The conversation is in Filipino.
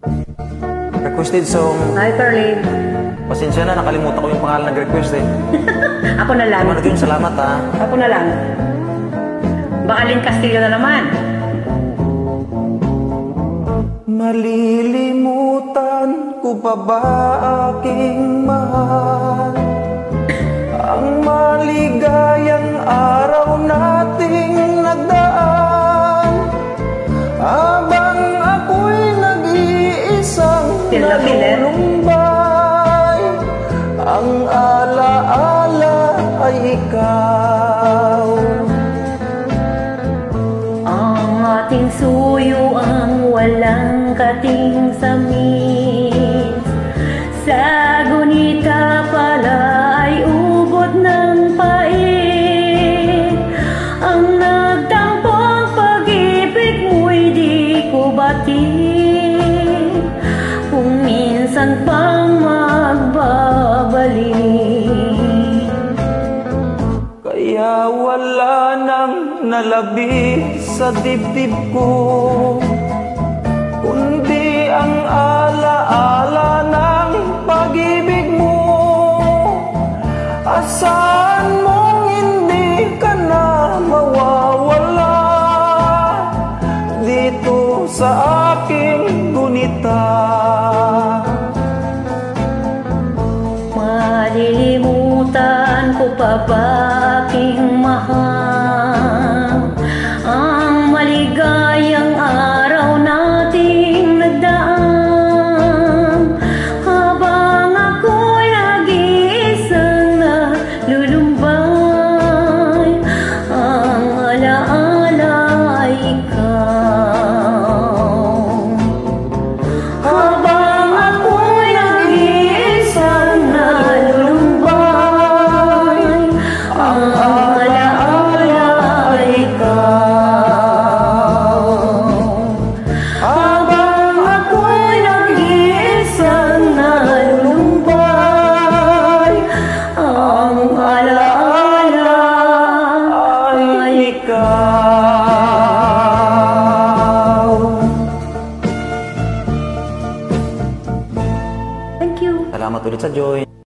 Requested song. Hi, Perlin. Pasensya na, nakalimutan ko yung pangalan nag-request eh. Ako na lang. Naman yun, salamat ha. Ako na lang. Baka Lynn Castillo na naman. Malilimutan ko pa ba aking mahal? Ang maligayang araw nating nagdaan, habang ako'y nag-iisang nalulumbay. Ang alaala ay ikaw. Ang ating suyo ang walang kating samis, sa gunita pala ay ubod ng pait. Ang nagtampong pag-ibig mo'y di ko batid, kung minsan pang magbabalik. Kaya wala nang nalabi sa dibdib ko, kundi ang alaala ng pag-ibig mo. Asahan mong hindi ka na mawawala dito sa aking gunita. Malilimutan ko pa ba aking mahal? Ang maligayang araw nating nagdaan, habang ako'y nag-iisang nalulumbay. Ang alaala ay ikaw. Habang ako'y nag-iisang nalulumbay, ang alaala ay ikaw. Habang ako'y nag-iisang nalulumbay, ang alaala ay ikaw. Thank you. Salamat ulit sa join.